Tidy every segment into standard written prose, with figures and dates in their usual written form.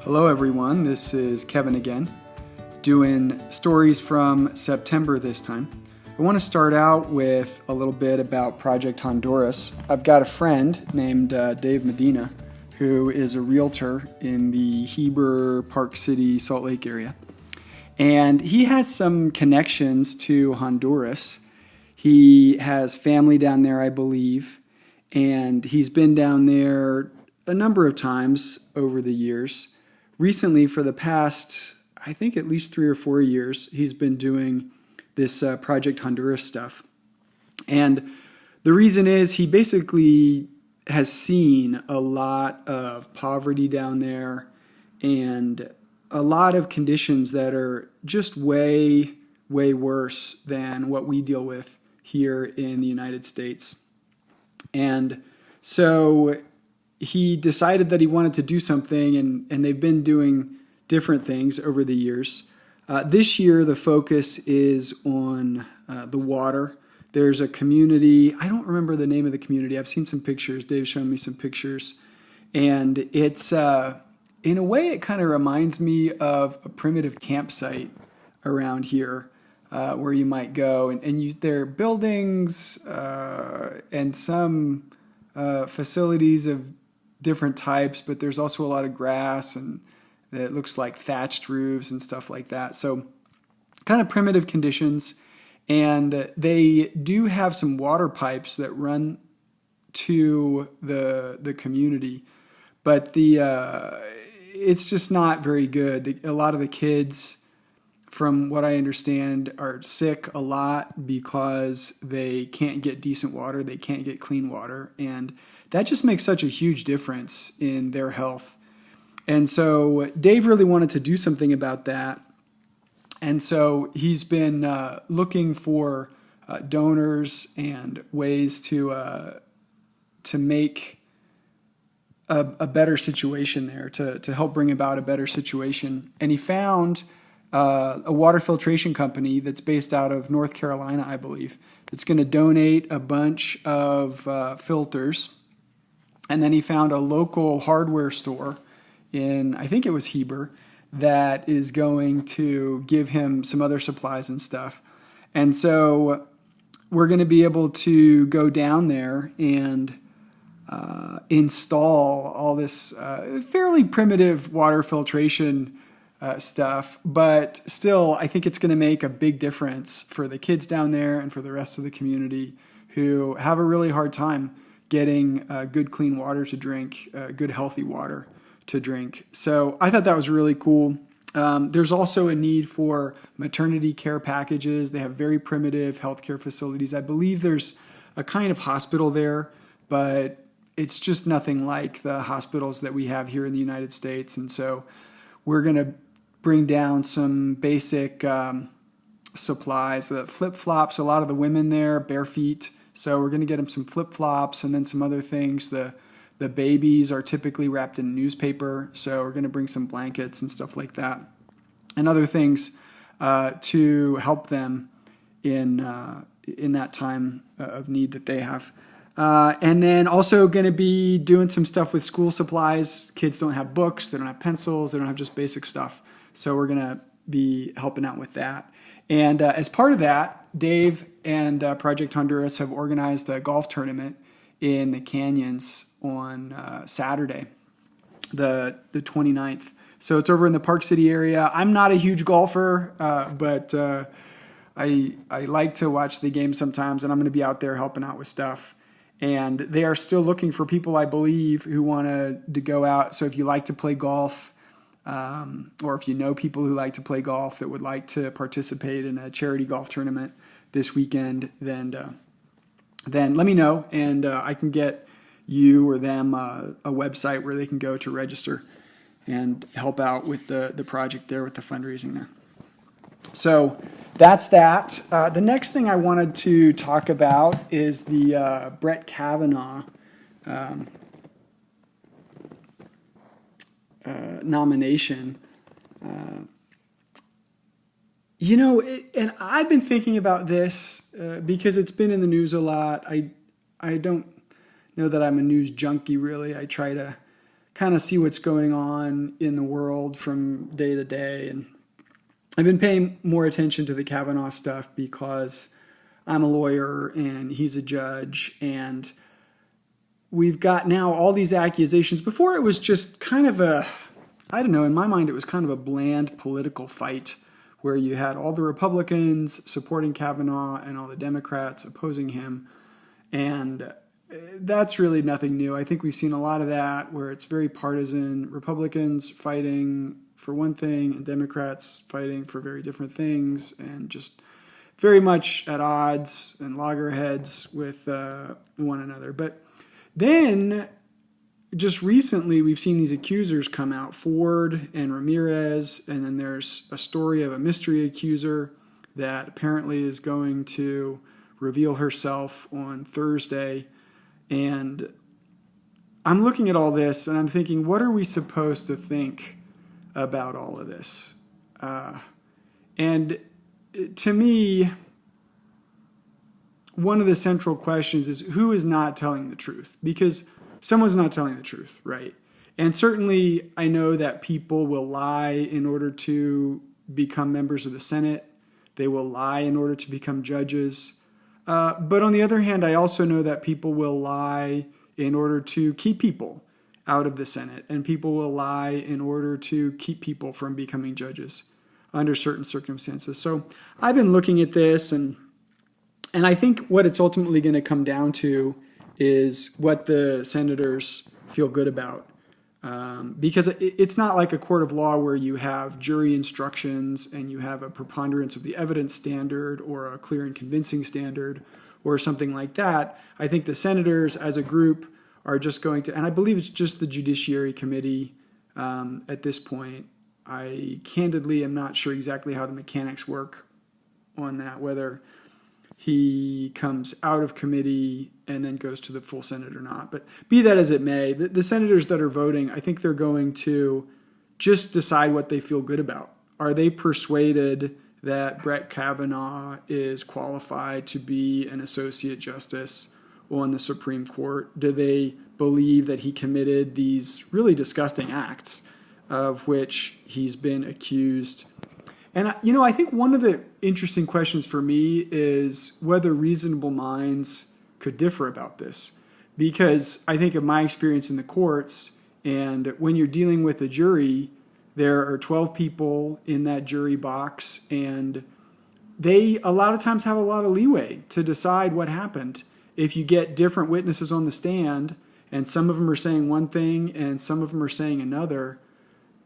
Hello everyone, this is Kevin again, doing stories from September this time. I want to start out with a little bit about Project Honduras. I've got a friend named Dave Medina, who is a realtor in the Heber, Park City, Salt Lake area. And he has some connections to Honduras. He has family down there, I believe, and he's been down there a number of times over the years. Recently, for the past, I think at least 3 or 4 years, he's been doing this Project Honduras stuff. And the reason is he basically has seen a lot of poverty down there and a lot of conditions that are just way, way worse than what we deal with here in the United States. And so he decided that he wanted to do something, and they've been doing different things over the years. This year, the focus is on the water. There's a community, I don't remember the name of the community. I've seen some pictures. Dave's shown me some pictures. And it's, in a way, it kind of reminds me of a primitive campsite around here where you might go. And there are buildings and some facilities of different types, but there's also a lot of grass and it looks like thatched roofs and stuff like that. So kind of primitive conditions. And they do have some water pipes that run to the community, but it's just not very good. A lot of the kids, from what I understand, are sick a lot because they can't get decent water. They can't get clean water. And that just makes such a huge difference in their health. And so Dave really wanted to do something about that. And so he's been looking for donors and ways to make a better situation there, to help bring about a better situation. And he found a water filtration company that's based out of North Carolina, I believe. It's going to donate a bunch of filters. And then he found a local hardware store in, I think it was Heber, that is going to give him some other supplies and stuff. And so we're going to be able to go down there and install all this fairly primitive water filtration stuff. But still, I think it's going to make a big difference for the kids down there and for the rest of the community who have a really hard time getting good clean water to drink, good healthy water to drink. So I thought that was really cool. There's also a need for maternity care packages. They have very primitive healthcare facilities. I believe there's a kind of hospital there, but it's just nothing like the hospitals that we have here in the United States. And so we're going to bring down some basic supplies, flip-flops. A lot of the women there, bare feet. So we're going to get them some flip-flops and then some other things. The babies are typically wrapped in newspaper, so we're going to bring some blankets and stuff like that and other things to help them in that time of need that they have. And then also going to be doing some stuff with school supplies. Kids don't have books, they don't have pencils, they don't have just basic stuff. So we're going to be helping out with that. And as part of that, Dave and Project Honduras have organized a golf tournament in the canyons on Saturday, the 29th. So it's over in the Park City area. I'm not a huge golfer, but I like to watch the game sometimes, and I'm going to be out there helping out with stuff. And they are still looking for people, I believe, who want to go out. So if you like to play golf, or if you know people who like to play golf that would like to participate in a charity golf tournament this weekend, then let me know, and I can get you or them a website where they can go to register and help out with the project there, with the fundraising there. So that's that. The next thing I wanted to talk about is the Brett Kavanaugh nomination. And I've been thinking about this because it's been in the news a lot. I don't know that I'm a news junkie, really. I try to kind of see what's going on in the world from day to day. And I've been paying more attention to the Kavanaugh stuff because I'm a lawyer and he's a judge, and we've got now all these accusations. Before it was just kind of I don't know, in my mind it was kind of a bland political fight where you had all the Republicans supporting Kavanaugh and all the Democrats opposing him. And that's really nothing new. I think we've seen a lot of that where it's very partisan, Republicans fighting for one thing and Democrats fighting for very different things, and just very much at odds and loggerheads with one another. But then just recently we've seen these accusers come out, Ford and Ramirez, and then there's a story of a mystery accuser that apparently is going to reveal herself on Thursday. And I'm looking at all this and I'm thinking, what are we supposed to think about all of this? And to me, one of the central questions is who is not telling the truth? Because someone's not telling the truth, right? And certainly I know that people will lie in order to become members of the Senate. They will lie in order to become judges. But on the other hand, I also know that people will lie in order to keep people out of the Senate, and people will lie in order to keep people from becoming judges under certain circumstances. So I've been looking at this, and I think what it's ultimately going to come down to is what the senators feel good about. Because it's not like a court of law where you have jury instructions and you have a preponderance of the evidence standard or a clear and convincing standard or something like that. I think the senators as a group are just going to, and I believe it's just the Judiciary Committee at this point. I candidly am not sure exactly how the mechanics work on that, whether he comes out of committee and then goes to the full Senate or not. But be that as it may, the senators that are voting, I think they're going to just decide what they feel good about. Are they persuaded that Brett Kavanaugh is qualified to be an associate justice on the Supreme Court? Do they believe that he committed these really disgusting acts of which he's been accused? And, I think one of the interesting questions for me is whether reasonable minds could differ about this. Because I think of my experience in the courts, and when you're dealing with a jury, there are 12 people in that jury box, and they a lot of times have a lot of leeway to decide what happened. If you get different witnesses on the stand, and some of them are saying one thing and some of them are saying another,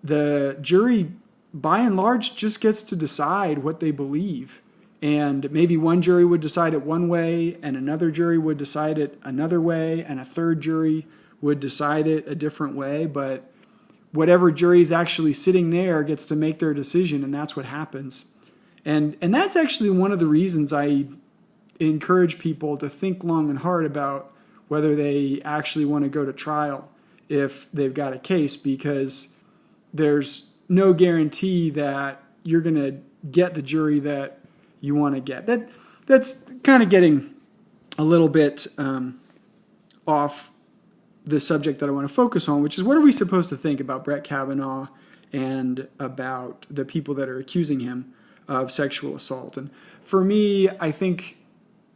the jury by and large just gets to decide what they believe. And maybe one jury would decide it one way, and another jury would decide it another way, and a third jury would decide it a different way. But whatever jury is actually sitting there gets to make their decision, and that's what happens. And that's actually one of the reasons I encourage people to think long and hard about whether they actually want to go to trial if they've got a case, because there's no guarantee that you're going to get the jury that you want to get. That's kind of getting a little bit off the subject that I want to focus on, which is what are we supposed to think about Brett Kavanaugh and about the people that are accusing him of sexual assault. And for me, I think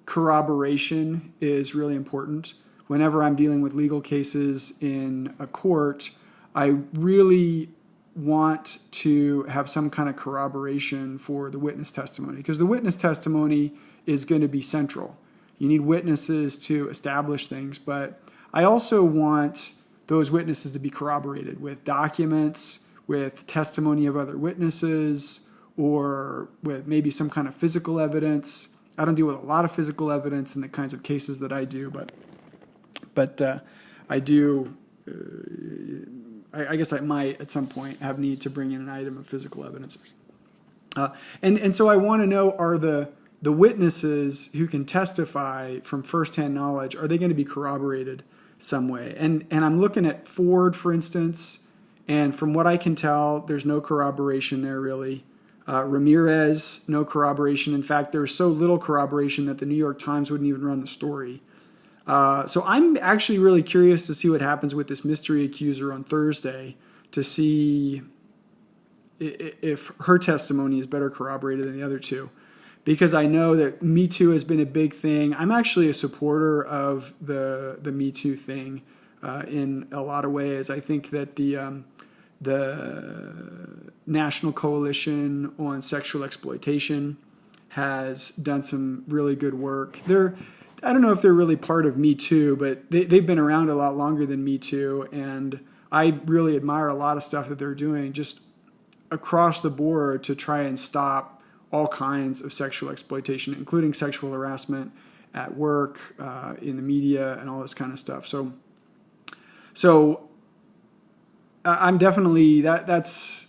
corroboration is really important. Whenever I'm dealing with legal cases in a court, I really want to have some kind of corroboration for the witness testimony, because the witness testimony is going to be central. You need witnesses to establish things, but I also want those witnesses to be corroborated with documents, with testimony of other witnesses, or with maybe some kind of physical evidence. I don't deal with a lot of physical evidence in the kinds of cases that I do, but I do. I guess I might at some point have need to bring in an item of physical evidence. And so I want to know, are the witnesses who can testify from firsthand knowledge, are they going to be corroborated some way? And I'm looking at Ford, for instance, and from what I can tell, there's no corroboration there really. Ramirez, no corroboration. In fact, there's so little corroboration that the New York Times wouldn't even run the story. So I'm actually really curious to see what happens with this mystery accuser on Thursday, to see if her testimony is better corroborated than the other two. Because I know that Me Too has been a big thing. I'm actually a supporter of the Me Too thing in a lot of ways. I think that the National Coalition on Sexual Exploitation has done some really good work. I don't know if they're really part of Me Too, but they've been around a lot longer than Me Too, and I really admire a lot of stuff that they're doing just across the board to try and stop all kinds of sexual exploitation, including sexual harassment at work, in the media, and all this kind of stuff. So I'm definitely, that's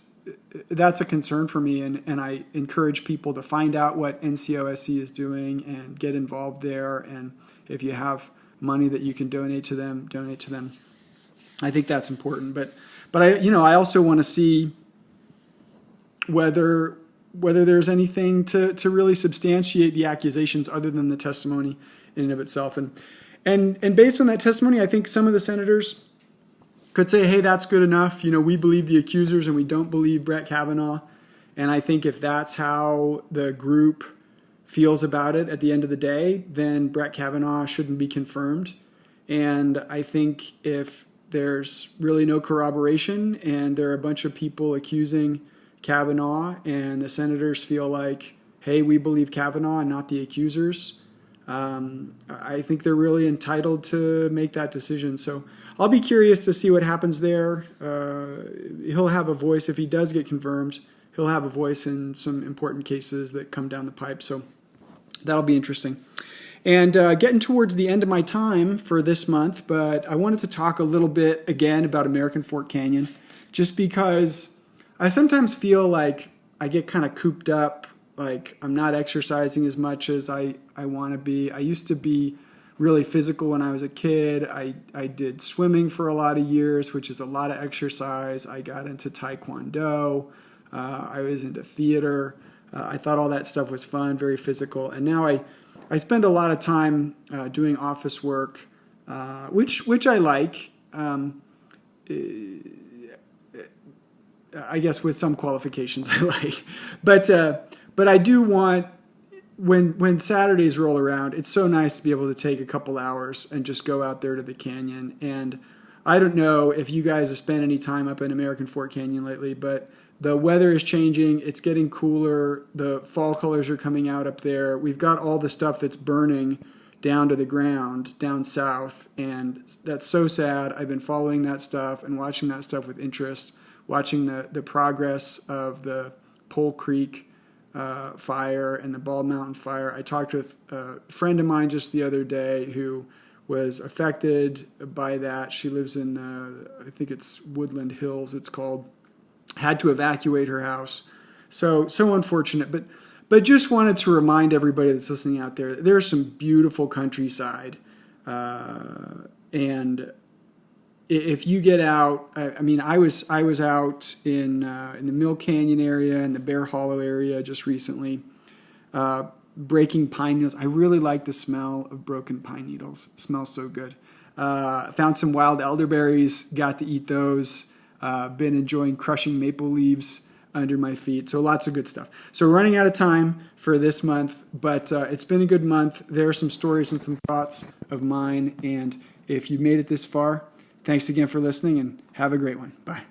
a concern for me, and I encourage people to find out what NCOSC is doing and get involved there. And if you have money that you can donate to them, donate to them. I think that's important. But I also want to see whether there's anything to really substantiate the accusations other than the testimony in and of itself. And based on that testimony, I think some of the senators could say, hey, that's good enough. We believe the accusers and we don't believe Brett Kavanaugh. And I think if that's how the group feels about it at the end of the day, then Brett Kavanaugh shouldn't be confirmed. And I think if there's really no corroboration and there are a bunch of people accusing Kavanaugh and the senators feel like, hey, we believe Kavanaugh and not the accusers, I think they're really entitled to make that decision. So I'll be curious to see what happens there. He'll have a voice if he does get confirmed. He'll have a voice in some important cases that come down the pipe. So that'll be interesting. And getting towards the end of my time for this month, but I wanted to talk a little bit again about American Fork Canyon, just because I sometimes feel like I get kind of cooped up, like I'm not exercising as much as I want to be. I used to be really physical when I was a kid. I did swimming for a lot of years, which is a lot of exercise. I got into Taekwondo. I was into theater. I thought all that stuff was fun, very physical. And now I spend a lot of time doing office work, which I like. I guess with some qualifications I like. But I do want, when Saturdays roll around, it's so nice to be able to take a couple hours and just go out there to the canyon. And I don't know if you guys have spent any time up in American Fork Canyon lately, but the weather is changing. It's getting cooler. The fall colors are coming out up there. We've got all the stuff that's burning down to the ground down south, and that's so sad. I've been following that stuff and watching that stuff with interest, watching the progress of the Pole Creek fire and the Bald Mountain fire. I talked with a friend of mine just the other day who was affected by that. She lives in, I think it's Woodland Hills, it's called. Had to evacuate her house. So unfortunate. But just wanted to remind everybody that's listening out there, there's some beautiful countryside. And if you get out, I was out in the Mill Canyon area and the Bear Hollow area just recently, breaking pine needles. I really like the smell of broken pine needles. It smells so good. Found some wild elderberries, got to eat those. Been enjoying crushing maple leaves under my feet. So lots of good stuff. So we're running out of time for this month, but it's been a good month. There are some stories and some thoughts of mine. And if you made it this far, thanks again for listening and have a great one. Bye.